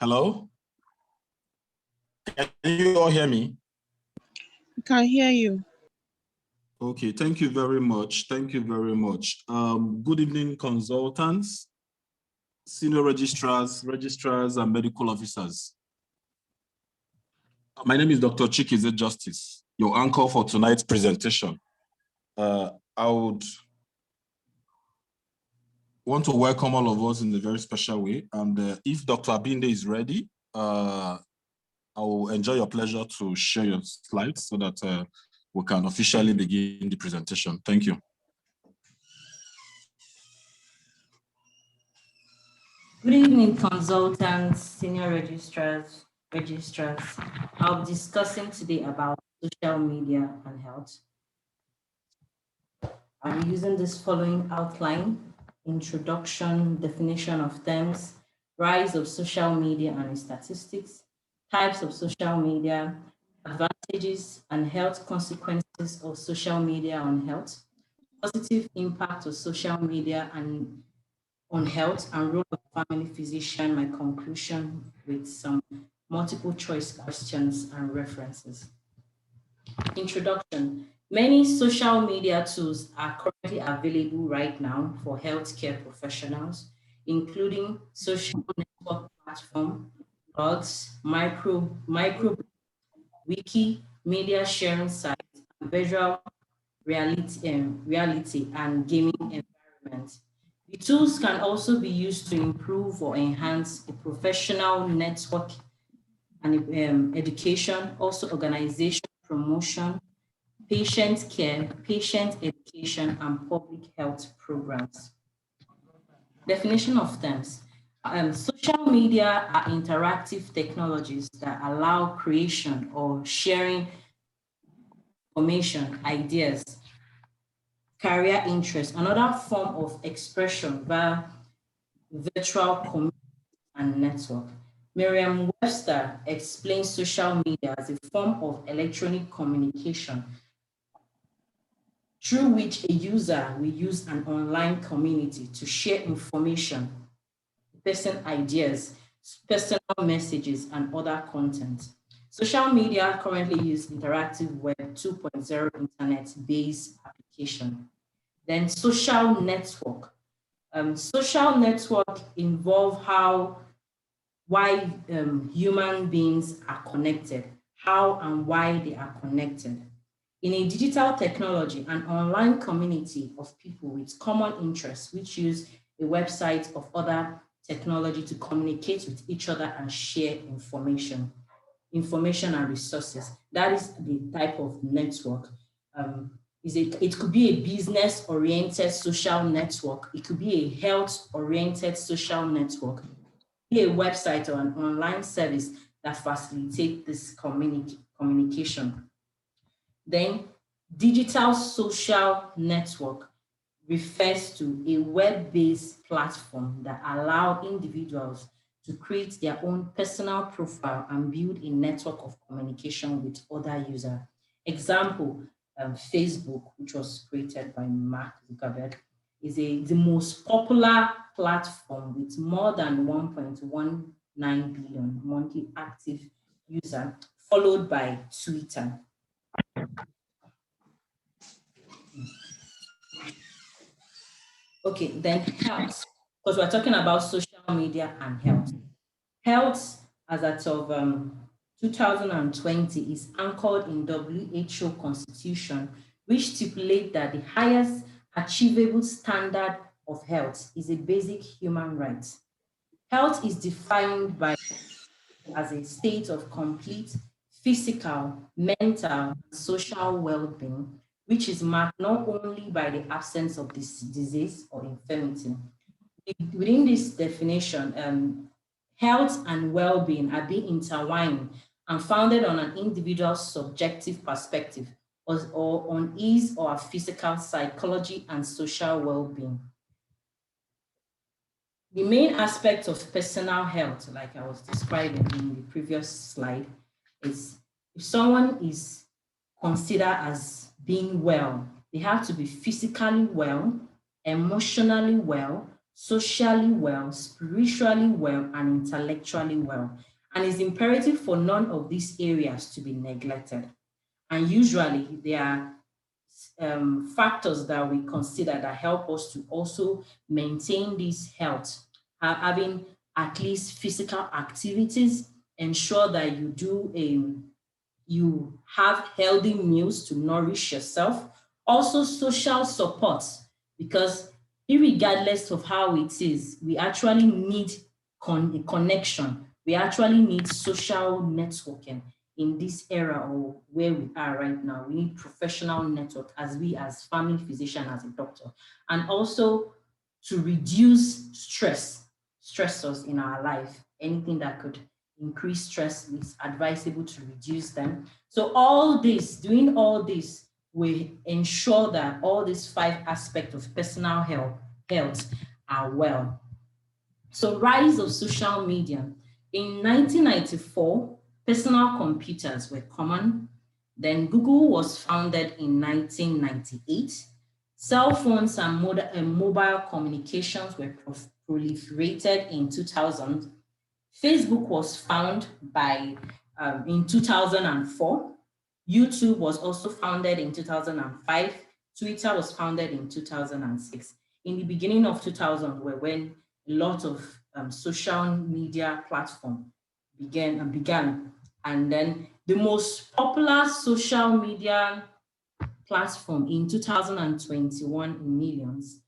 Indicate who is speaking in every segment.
Speaker 1: Hello? Can you all hear me?
Speaker 2: I can hear you.
Speaker 1: Okay, thank you very much. Thank you very much. Good evening, consultants, senior registrars, and medical officers. My name is Dr. Chikize Justice, your anchor for tonight's presentation. I would want to welcome all of us in a very special way. And if Dr. Abinde is ready, I will enjoy your pleasure to share your slides so that we can officially begin the presentation. Thank you.
Speaker 3: Good evening, consultants, senior registrars. I'll be discussing today about social media and health. I'm using this following outline: introduction, definition of terms, rise of social media and statistics, types of social media, advantages and health consequences of social media on health, positive impact of social media and on health and role of family physician, my conclusion with some multiple choice questions and references. Introduction. Many social media tools are currently available right now for healthcare professionals, including social network platform, blogs, micro wiki, media sharing sites, and virtual reality and gaming environments. The tools can also be used to improve or enhance a professional network and education, also organization promotion, patient care, patient education, and public health programs. Definition of terms. Social media are interactive technologies that allow creation or sharing information, ideas, career interest, another form of expression via virtual community and network. Merriam-Webster explains social media as a form of electronic communication through which a user will use an online community to share information, personal ideas, personal messages, and other content. Social media currently use interactive web 2.0 internet-based application. Then social network. Social network involve why human beings are connected, how and why they are connected. In a digital technology, an online community of people with common interests which use a website of other technology to communicate with each other and share information and resources. That is the type of network. It could be a business-oriented social network. It could be a health-oriented social network. Be a website or an online service that facilitates this communication. Then, digital social network refers to a web-based platform that allows individuals to create their own personal profile and build a network of communication with other users. Example, Facebook, which was created by Mark Zuckerberg, is the most popular platform with more than 1.19 billion monthly active users, followed by Twitter. Okay, then health, because we're talking about social media and health. Health, as at of 2020, is anchored in WHO Constitution, which stipulates that the highest achievable standard of health is a basic human right. Health is defined as a state of complete physical, mental, and social well-being, which is marked not only by the absence of this disease or infirmity. Within this definition, health and well-being are being intertwined and founded on an individual's subjective perspective or on his or her physical, psychology, and social well-being. The main aspect of personal health, like I was describing in the previous slide, is if someone is considered as being well, they have to be physically well, emotionally well, socially well, spiritually well, and intellectually well. And it's imperative for none of these areas to be neglected. And usually there are factors that we consider that help us to also maintain this health, having at least physical activities, ensure that you have healthy meals to nourish yourself, also social support, because irregardless of how it is, we actually need connection. We actually need social networking in this era or where we are right now. We need professional network as we as family physician, as a doctor, and also to reduce stressors in our life. Anything that could increase stress is advisable to reduce them. So doing all this will ensure that all these 5 aspects of personal health are well. So rise of social media. In 1994, personal computers were common. Then Google was founded in 1998. Cell phones and mobile communications were proliferated in 2000. Facebook was founded in 2004. YouTube was also founded in 2005. Twitter was founded in 2006. In the beginning of 2000 were when a lot of social media platforms began. And then the most popular social media platform in 2021 in millions,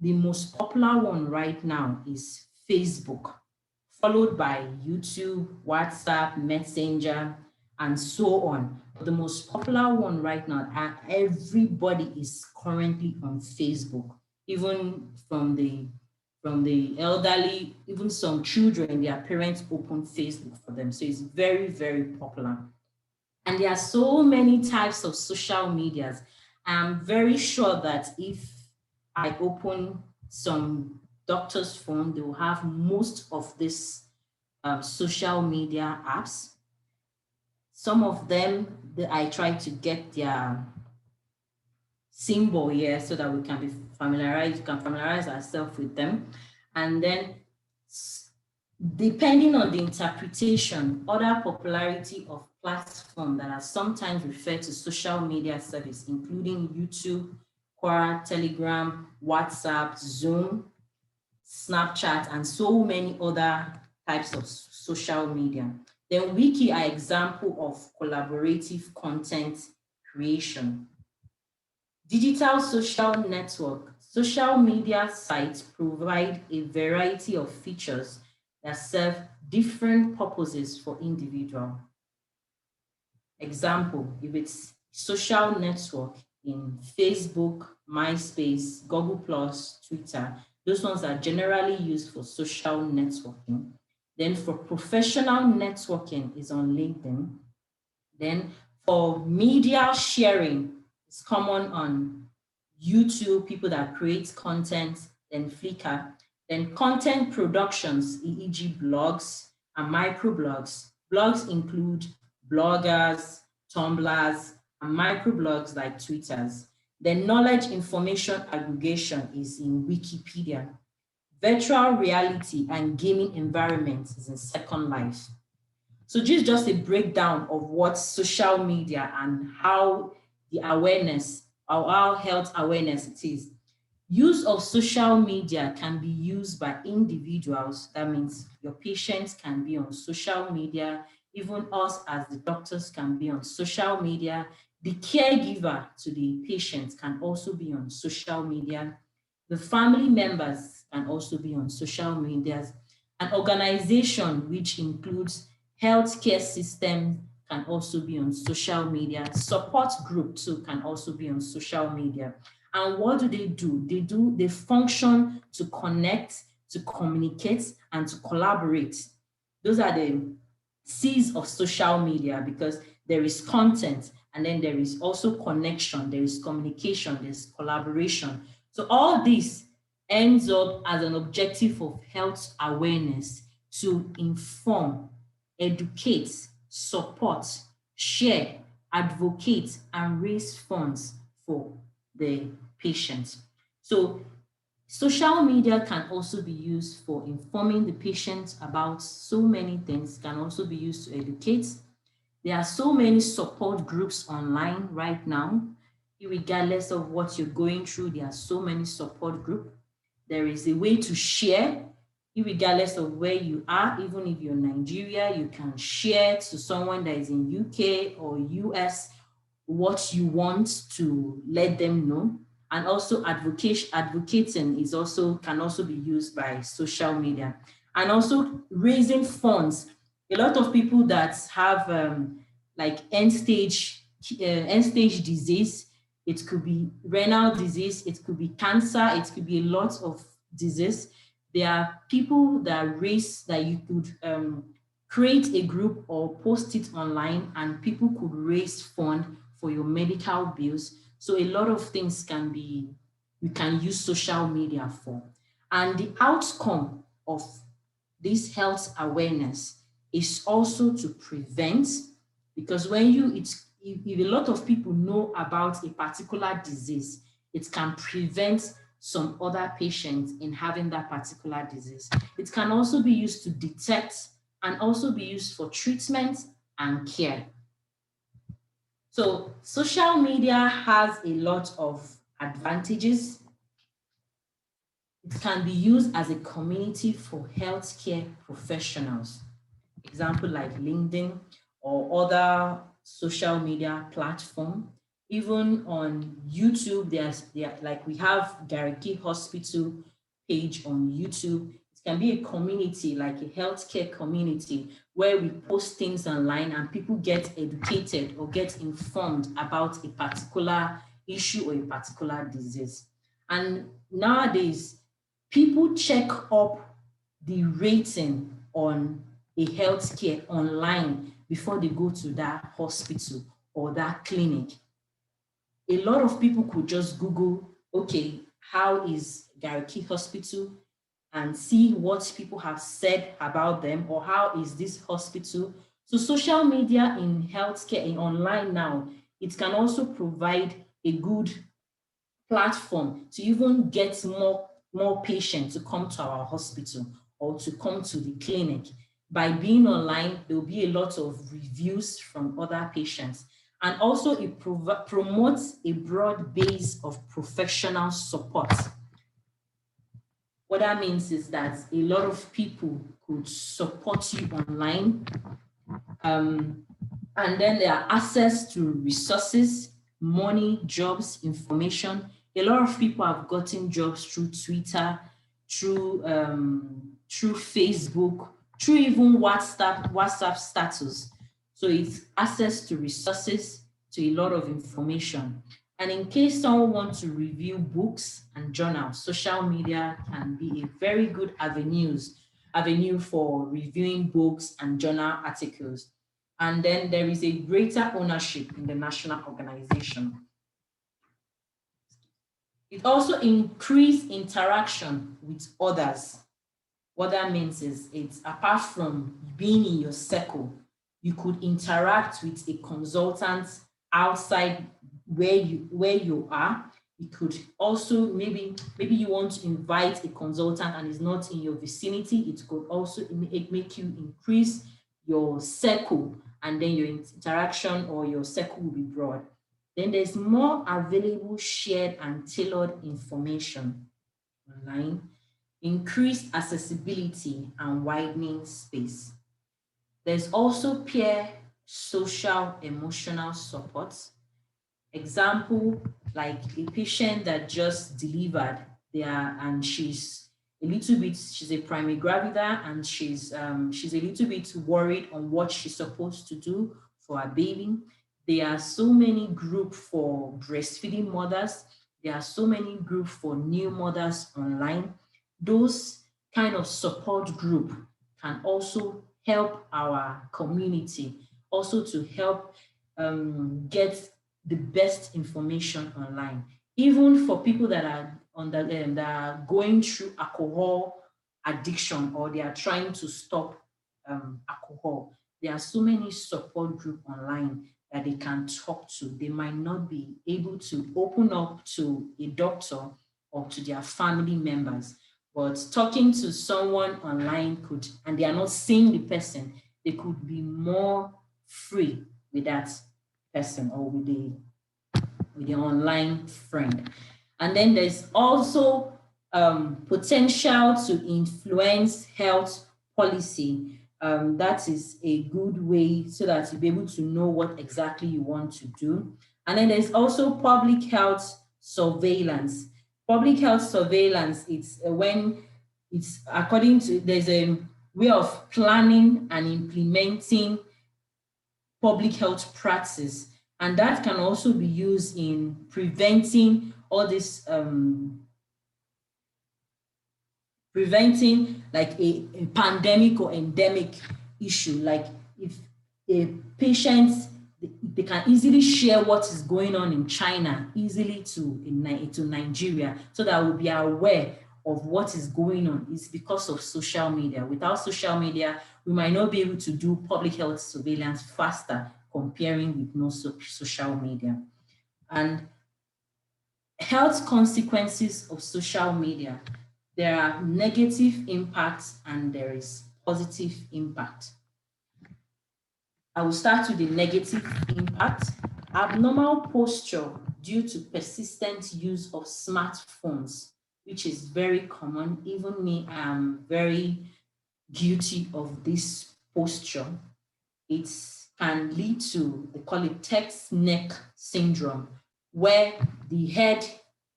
Speaker 3: the most popular one right now is Facebook, followed by YouTube, WhatsApp, Messenger, and so on. But the most popular one right now, and everybody is currently on Facebook, even from the elderly, even some children, their parents open Facebook for them. So it's very, very popular. And there are so many types of social medias. I'm very sure that if I open some doctor's phone, they will have most of these social media apps. Some of them, I try to get their symbol here so that we can be familiarized, we can familiarize ourselves with them. And then depending on the interpretation, other popularity of platforms that are sometimes referred to social media service, including YouTube, Quora, Telegram, WhatsApp, Zoom, Snapchat, and so many other types of social media. Then wiki are example of collaborative content creation. Digital social network. Social media sites provide a variety of features that serve different purposes for individual. Example, if it's social network in Facebook, MySpace, Google+, Twitter, those ones are generally used for social networking. Then for professional networking is on LinkedIn. Then for media sharing, it's common on YouTube, people that create content, then Flickr. Then content productions, e.g. blogs and microblogs. Blogs include bloggers, Tumblrs, and microblogs like Twitters. Then knowledge information aggregation is in Wikipedia. Virtual reality and gaming environments is in Second Life. So this is just a breakdown of what social media and how the awareness, or how health awareness it is. Use of social media can be used by individuals. That means your patients can be on social media. Even us as the doctors can be on social media. The caregiver to the patient can also be on social media. The family members can also be on social media. An organization which includes healthcare system can also be on social media. Support group too can also be on social media. And what do? They function to connect, to communicate, and to collaborate. Those are the C's of social media, because there is content, and then there is also connection, there is communication, there's collaboration. So all this ends up as an objective of health awareness to inform, educate, support, share, advocate, and raise funds for the patient. So Social media can also be used for informing the patient about so many things, can also be used to educate. There are so many support groups online right now. Regardless of what you're going through, there are so many support groups. There is a way to share, regardless of where you are. Even if you're in Nigeria, you can share to someone that is in UK or US what you want to let them know. And also advocating is also can also be used by social media. And also raising funds. A lot of people that have like end stage disease, it could be renal disease, it could be cancer, it could be a lot of disease. There are people that raise that you could create a group or post it online, and people could raise fund for your medical bills. So a lot of things can be, you can use social media for. And the outcome of this health awareness is also to prevent, because when if a lot of people know about a particular disease, it can prevent some other patients in having that particular disease. It can also be used to detect and also be used for treatment and care. So social media has a lot of advantages. It can be used as a community for healthcare professionals. Example like LinkedIn or other social media platform. Even on YouTube, like we have Gariki Hospital page on YouTube. It can be a community, like a healthcare community, where we post things online and people get educated or get informed about a particular issue or a particular disease. And nowadays, people check up the rating on a healthcare online before they go to that hospital or that clinic. A lot of people could just Google, okay, how is Gariki Hospital, and see what people have said about them, or how is this hospital. So social media in healthcare, in online now, it can also provide a good platform to even get more patients to come to our hospital or to come to the clinic. By being online, there will be a lot of reviews from other patients. And also it promotes a broad base of professional support. What that means is that a lot of people could support you online. And then there are access to resources, money, jobs, information. A lot of people have gotten jobs through Twitter, through Facebook, through even WhatsApp status. So it's access to resources, to a lot of information. And in case someone wants to review books and journals, social media can be a very good avenue for reviewing books and journal articles. And then there is a greater ownership in the national organization. It also increases interaction with others. What that means is, it's apart from being in your circle, you could interact with a consultant outside where you are. You could also, maybe you want to invite a consultant and is not in your vicinity. It could also make you increase your circle, and then your interaction or your circle will be broad. Then there's more available, shared, and tailored information online, increased accessibility, and widening space. There's also peer social emotional support. Example, like a patient that just delivered there, and she's a primary gravida, and she's a little bit worried on what she's supposed to do for her baby. There are so many groups for breastfeeding mothers. There are so many groups for new mothers online. Those kind of support group can also help our community, also to help get the best information online. Even for people that are that are going through alcohol addiction, or they are trying to stop alcohol, there are so many support group online that they can talk to. They might not be able to open up to a doctor or to their family members. But talking to someone online could, and they are not seeing the person, they could be more free with that person or with the online friend. And then there's also potential to influence health policy. That is a good way so that you'll be able to know what exactly you want to do. And then there's also public health surveillance. Public health surveillance, it's when it's according to, there's a way of planning and implementing public health practice. And that can also be used in preventing all this, preventing like a pandemic or endemic issue. Like if a patient, they can easily share what is going on in China easily to Nigeria, so that we'll be aware of what is going on. Is because of social media. Without social media, we might not be able to do public health surveillance faster comparing with no social media. And health consequences of social media. There are negative impacts and there is positive impact. I will start with the negative impact. Abnormal posture due to persistent use of smartphones, which is very common. Even me, I am very guilty of this posture. It can lead to, they call it text neck syndrome, where the head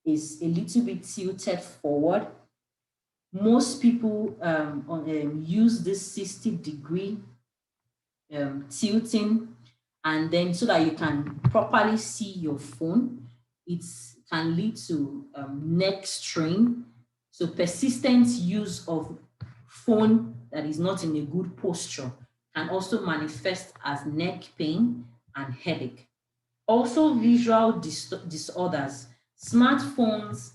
Speaker 3: is a little bit tilted forward. Most people use this 60-degree tilting, and then so that you can properly see your phone. It can lead to neck strain. So persistent use of phone that is not in a good posture can also manifest as neck pain and headache. Also, visual disorders. Smartphones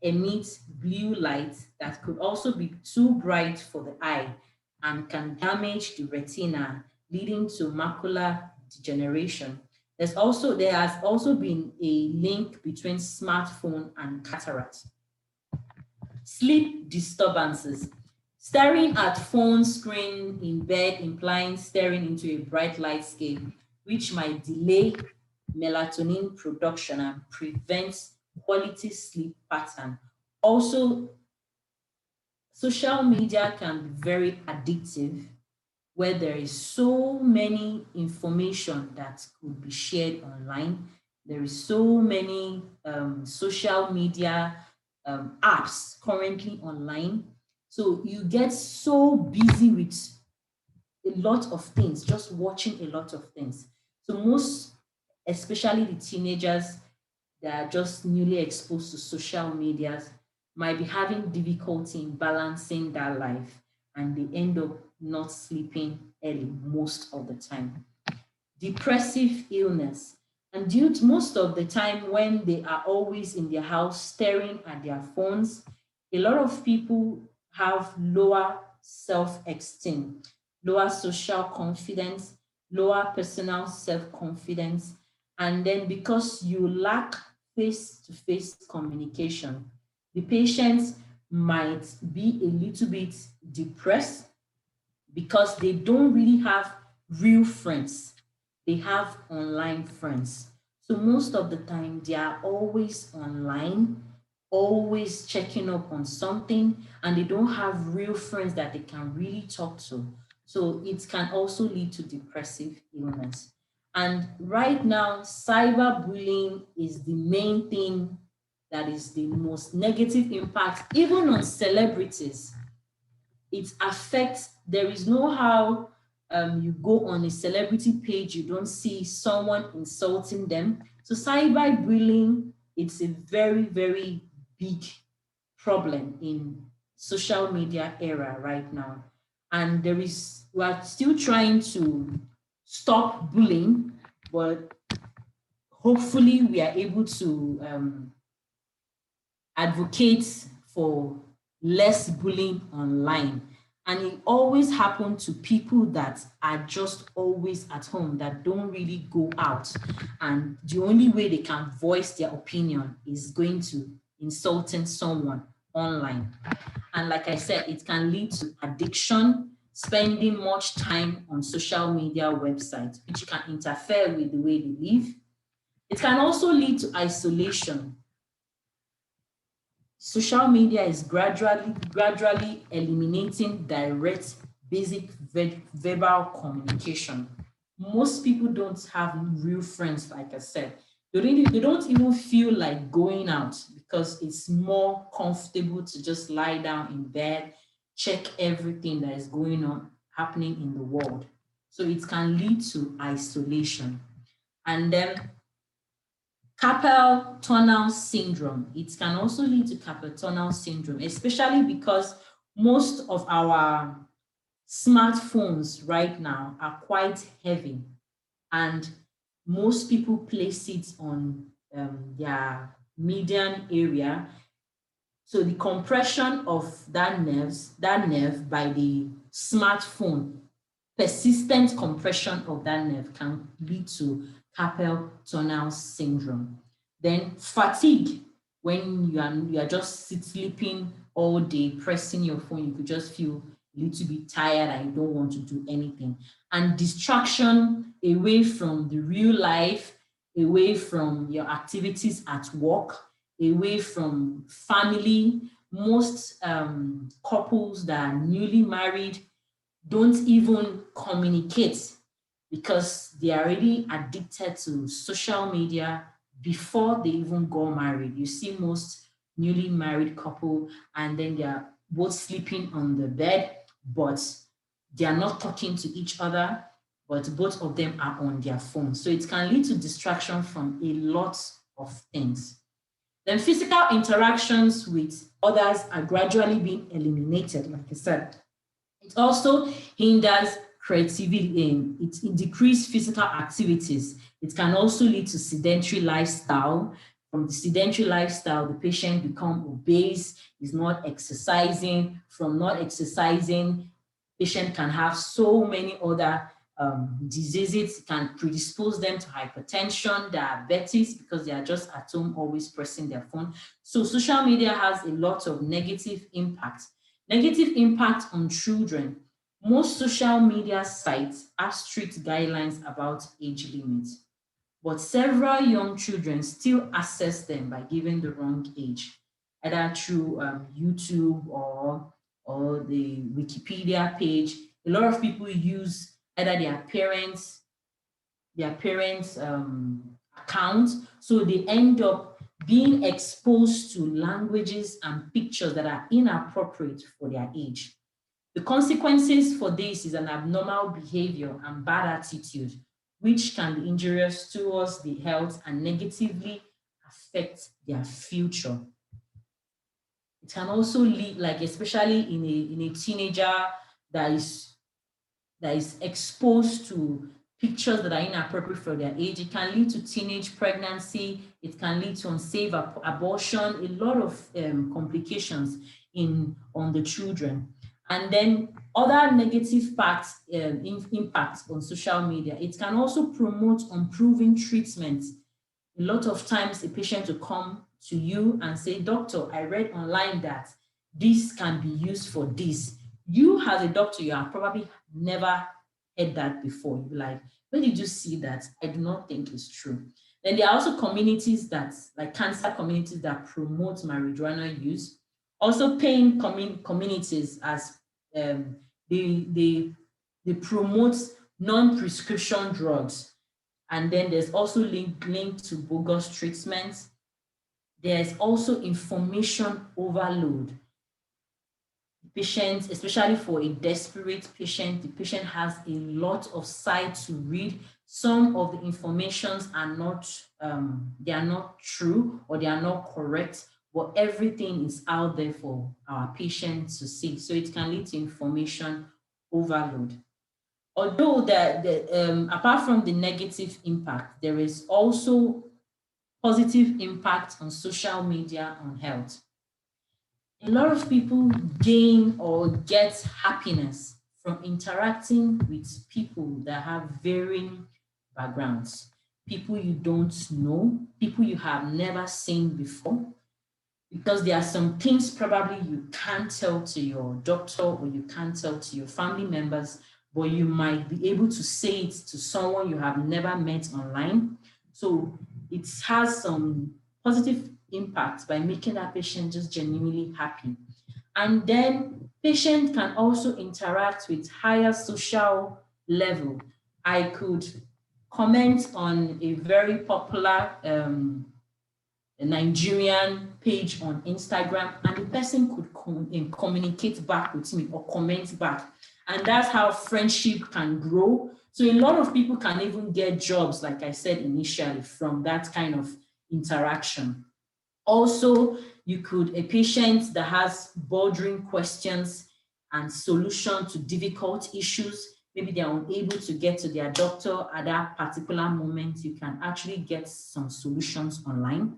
Speaker 3: emit blue light that could also be too bright for the eye and can damage the retina, leading to macular degeneration. There has also been a link between smartphone and cataract. Sleep disturbances. Staring at phone screen in bed implying staring into a bright light scape, which might delay melatonin production and prevent quality sleep pattern. Also, social media can be very addictive, where there is so many information that could be shared online. There is so many social media apps currently online. So you get so busy with a lot of things, just watching a lot of things. So most, especially the teenagers that are just newly exposed to social media, might be having difficulty in balancing that life, and they end up not sleeping early most of the time. Depressive illness. And due to most of the time when they are always in their house staring at their phones, a lot of people have lower self-esteem, lower social confidence, lower personal self-confidence. And then because you lack face-to-face communication, the patients might be a little bit depressed because they don't really have real friends. They have online friends. So most of the time they are always online, always checking up on something, and they don't have real friends that they can really talk to. So it can also lead to depressive illness. And right now, cyberbullying is the main thing that is the most negative impact, even on celebrities. It affects, there is no how you go on a celebrity page, you don't see someone insulting them. So cyberbullying, it's a very, very big problem in social media era right now. And we are still trying to stop bullying, but hopefully we are able to advocate for less bullying online. And it always happens to people that are just always at home, that don't really go out. And the only way they can voice their opinion is going to insulting someone online. And like I said, it can lead to addiction, spending much time on social media websites, which can interfere with the way they live. It can also lead to isolation. Social media is gradually eliminating direct, basic verbal communication. Most people don't have real friends, like I said. They don't even feel like going out because it's more comfortable to just lie down in bed, check everything that is going on, happening in the world. So it can lead to isolation. And then carpal tunnel syndrome. It can also lead to carpal tunnel syndrome, especially because most of our smartphones right now are quite heavy, and most people place it on their median area. So the compression of that nerve by the smartphone, persistent compression of that nerve can lead to carpal tunnel syndrome. Then fatigue, when you are just sleeping all day, pressing your phone, you could just feel a little bit tired and you don't want to do anything. And distraction away from the real life, away from your activities at work, away from family. Most couples that are newly married don't even communicate because they are already addicted to social media before they even got married. You see most newly married couple and then they are both sleeping on the bed, but they are not talking to each other, but both of them are on their phone. So it can lead to distraction from a lot of things. Then physical interactions with others are gradually being eliminated, like I said. It also hinders creativity. It decreases physical activities. It can also lead to sedentary lifestyle. From the sedentary lifestyle, the patient become obese, is not exercising. From not exercising, patient can have so many other diseases. It can predispose them to hypertension, diabetes, because they are just at home always pressing their phone. So social media has a lot of negative impact. Negative impact on children. Most social media sites have strict guidelines about age limits, but several young children still access them by giving the wrong age, either through YouTube or the Wikipedia page. A lot of people use either their parents' account, so they end up being exposed to languages and pictures that are inappropriate for their age. The consequences for this is an abnormal behavior and bad attitude, which can be injurious towards the health and negatively affect their future. It can also lead, like especially in a teenager that is exposed to pictures that are inappropriate for their age. It can lead to teenage pregnancy. It can lead to unsafe abortion, a lot of complications on the children. And then other negative impacts on social media. It can also promote unproven treatment. A lot of times a patient will come to you and say, doctor, I read online that this can be used for this. You as a doctor, you have probably never heard that before. You're like, where did you see that? I do not think it's true. Then there are also communities like cancer communities that promote marijuana use. Also pain communities as they promote non-prescription drugs. And then there's also linked to bogus treatments. There's also information overload. Patient, especially for a desperate patient, the patient has a lot of sites to read. Some of the informations are not, they are not true or they are not correct, but everything is out there for our patients to see. So it can lead to information overload. Although apart from the negative impact, there is also positive impact on social media on health. A lot of people gain or get happiness from interacting with people that have varying backgrounds, people you don't know, people you have never seen before. because there are some things probably you can't tell to your doctor or you can't tell to your family members, but you might be able to say it to someone you have never met online. So it has some positive impact by making that patient just genuinely happy. And then patient can also interact with higher social level. I could comment on a very popular a Nigerian page on Instagram, and the person could communicate back with me or comment back. And that's how friendship can grow. So a lot of people can even get jobs, like I said initially, from that kind of interaction. Also, a patient that has bothering questions and solution to difficult issues, maybe they're unable to get to their doctor at that particular moment, you can actually get some solutions online.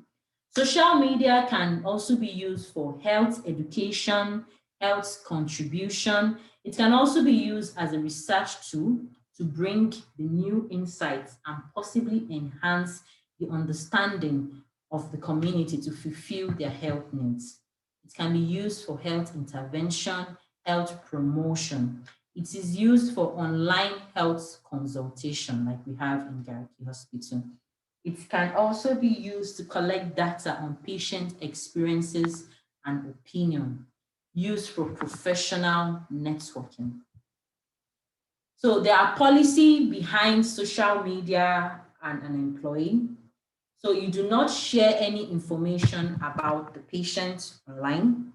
Speaker 3: Social media can also be used for health education, health contribution. It can also be used as a research tool to bring the new insights and possibly enhance the understanding of the community to fulfill their health needs. It can be used for health intervention, health promotion. It is used for online health consultation like we have in Gariki Hospital. It can also be used to collect data on patient experiences and opinion, used for professional networking. So there are policy behind social media and an employee. So you do not share any information about the patient online.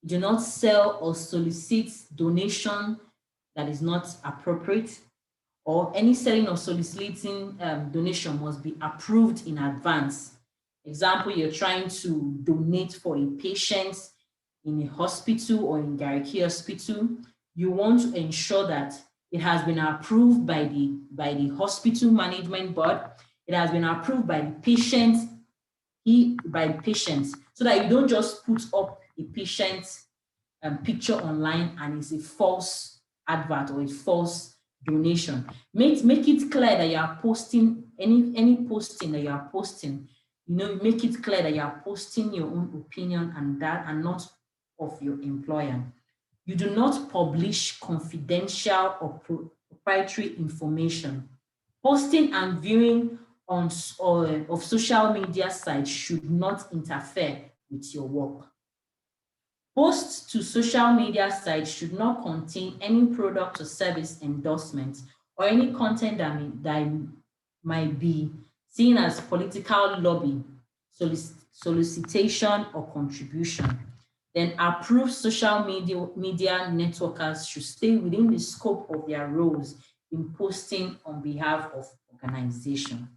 Speaker 3: You do not sell or solicit donation that is not appropriate, or any selling or soliciting donation must be approved in advance. Example, you're trying to donate for a patient in a hospital or in Gariki Hospital. You want to ensure that it has been approved by the hospital management board. It has been approved by the patient, so that you don't just put up a patient's picture online and it's a false advert or a false donation. Make it clear that you are posting any posting that you are posting. Make it clear that you are posting your own opinion and not of your employer. You do not publish confidential or proprietary information. Posting and viewing of social media sites should not interfere with your work. Posts to social media sites should not contain any product or service endorsement or any content that might be seen as political lobby, solicitation, or contribution. Then approved social media networkers should stay within the scope of their roles in posting on behalf of organization.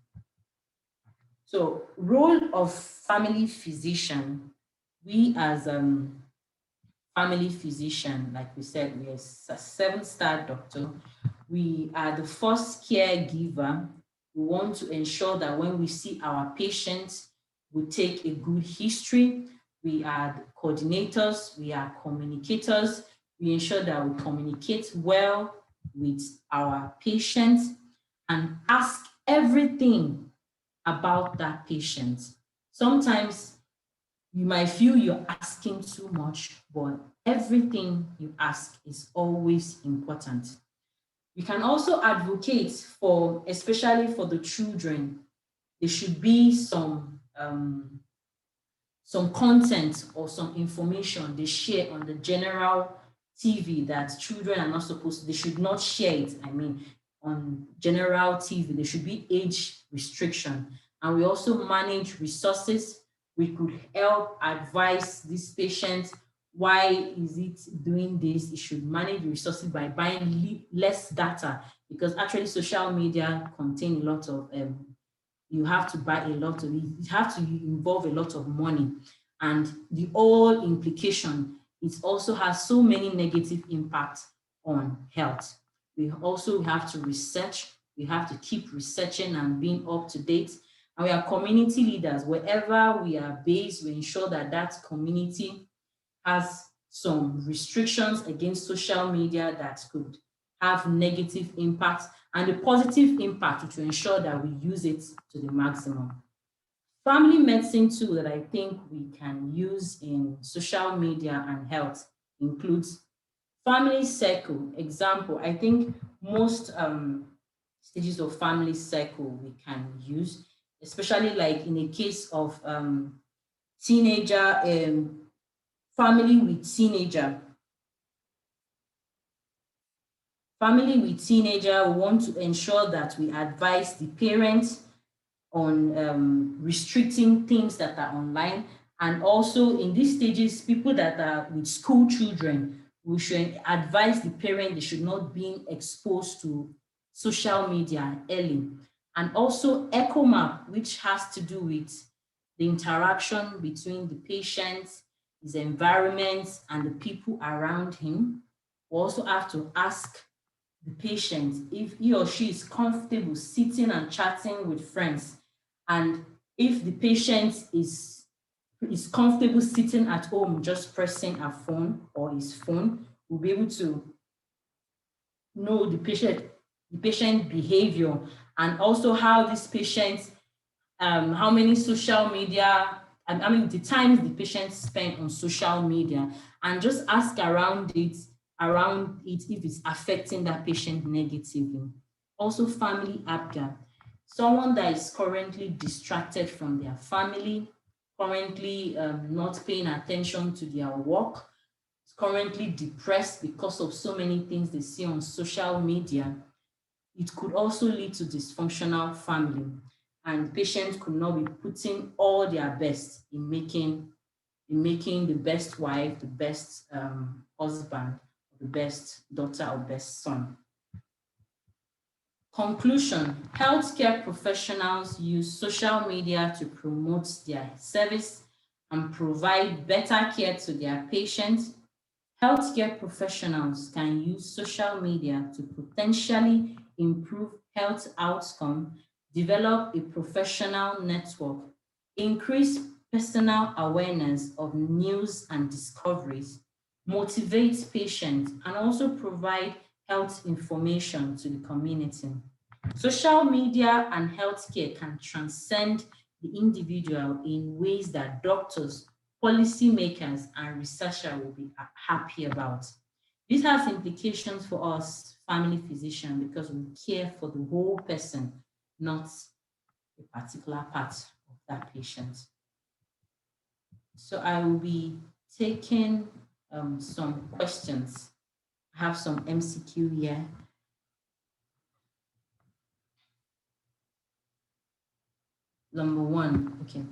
Speaker 3: So, role of family physician. We as family physician, like we said, we are a 7-star doctor. We are the first caregiver. We want to ensure that when we see our patients, we take a good history. We are the coordinators, we are communicators. We ensure that we communicate well with our patients and ask everything about that patient. Sometimes you might feel you're asking too much, but everything you ask is always important. You can also advocate for, especially for the children, there should be some content or some information they share on the general TV that children are not supposed to, they should not share it. I mean, on general TV, there should be age restriction. And we also manage resources. We could help advise this patient, why is it doing this? It should manage resources by buying less data, because actually social media contain a lot of, you have to buy a lot of, you have to involve a lot of money. And the whole implication, it also has so many negative impacts on health. We also have to research, we have to keep researching and being up to date. And we are community leaders. Wherever we are based, we ensure that that community has some restrictions against social media that could have negative impacts, and the positive impact to ensure that we use it to the maximum. Family medicine tool that I think we can use in social media and health includes family circle. Example, I think most stages of family circle we can use, especially like in a case of teenager, family with teenager. Family with teenager, we want to ensure that we advise the parents on restricting things that are online. And also in these stages, people that are with school children, we should advise the parent they should not be exposed to social media early. And also ECHO which has to do with the interaction between the patient, his environment, and the people around him. We also have to ask the patient if he or she is comfortable sitting and chatting with friends. And if the patient is comfortable sitting at home just pressing a phone or his phone, we'll be able to know the patient behavior, and also how this patient, how many social media, I mean the times the patient spent on social media, and just ask around it if it's affecting that patient negatively. Also family APGAR, someone that is currently distracted from their family, currently not paying attention to their work, currently depressed because of so many things they see on social media. It could also lead to dysfunctional family, and patients could not be putting all their best in making the best wife, the best husband, the best daughter or best son. Conclusion: healthcare professionals use social media to promote their service and provide better care to their patients. Healthcare professionals can use social media to potentially improve health outcome, develop a professional network, increase personal awareness of news and discoveries, motivate patients, and also provide health information to the community. Social media and healthcare can transcend the individual in ways that doctors, policymakers, and researchers will be happy about. This has implications for us, family physicians, because we care for the whole person, not a particular part of that patient. So I will be taking some questions. I have some MCQ here. Number one, okay.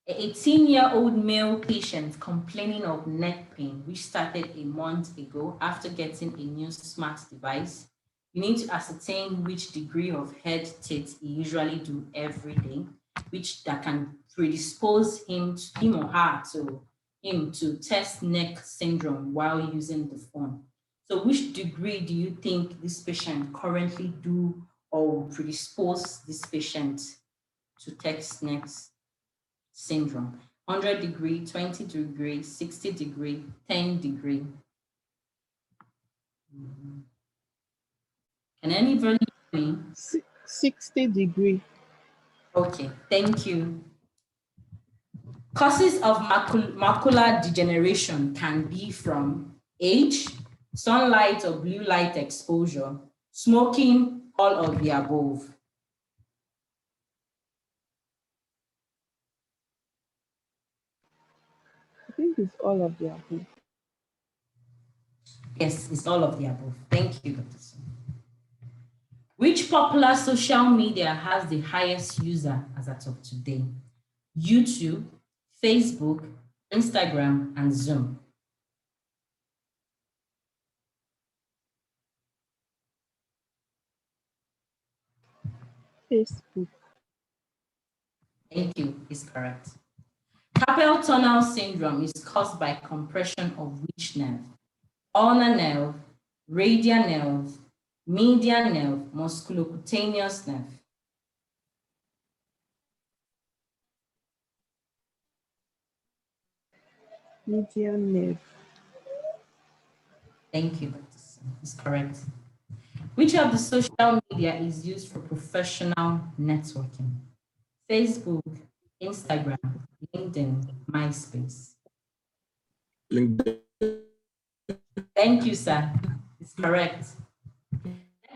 Speaker 3: A 18-year-old male patient complaining of neck pain, which started a month ago after getting a new smart device. You need to ascertain which degree of head tilt he usually do every day, which that can predispose him or her to test neck syndrome while using the phone. So which degree do you think this patient currently do or predispose this patient to test neck syndrome? 100 degree, 20 degree, 60 degree, 10 degree. Can anybody hear me?
Speaker 2: 60 degree.
Speaker 3: Okay, thank you. Causes of macular degeneration can be from age, sunlight or blue light exposure, smoking, all of the above.
Speaker 2: I think it's all of the above.
Speaker 3: Yes, it's all of the above. Thank you, Dr. Sun. Which popular social media has the highest user as of today? YouTube, Facebook, Instagram, and Zoom.
Speaker 2: Facebook.
Speaker 3: Thank you, is correct. Carpal tunnel syndrome is caused by compression of which nerve? Ulnar nerve, radial nerve, median nerve, musculocutaneous nerve.
Speaker 2: Median nerve.
Speaker 3: Thank you, Dr. Sun, is correct. Which of the social media is used for professional networking? Facebook, Instagram, LinkedIn, MySpace.
Speaker 1: LinkedIn.
Speaker 3: Thank you, sir. It's correct.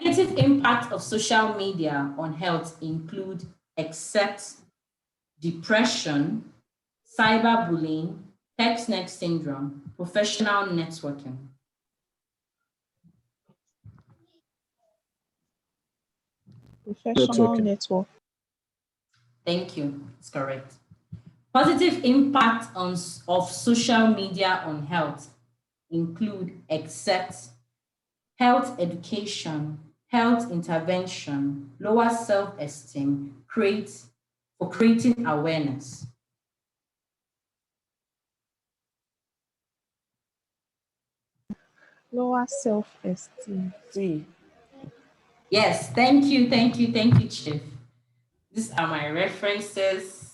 Speaker 3: Negative impact of social media on health include accept depression, cyberbullying, text neck syndrome, professional networking.
Speaker 2: Professional network.
Speaker 3: Thank you. It's correct. Positive impact of social media on health include accept health education, health intervention, lower self-esteem, creating awareness.
Speaker 2: Lower self-esteem.
Speaker 4: See,
Speaker 3: Yes, thank you, Chief. These are my references.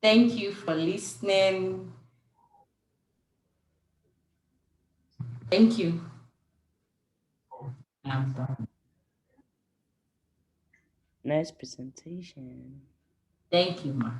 Speaker 3: Thank you for listening. Thank you. I'm done.
Speaker 4: nice presentation.
Speaker 3: Thank you, Ma.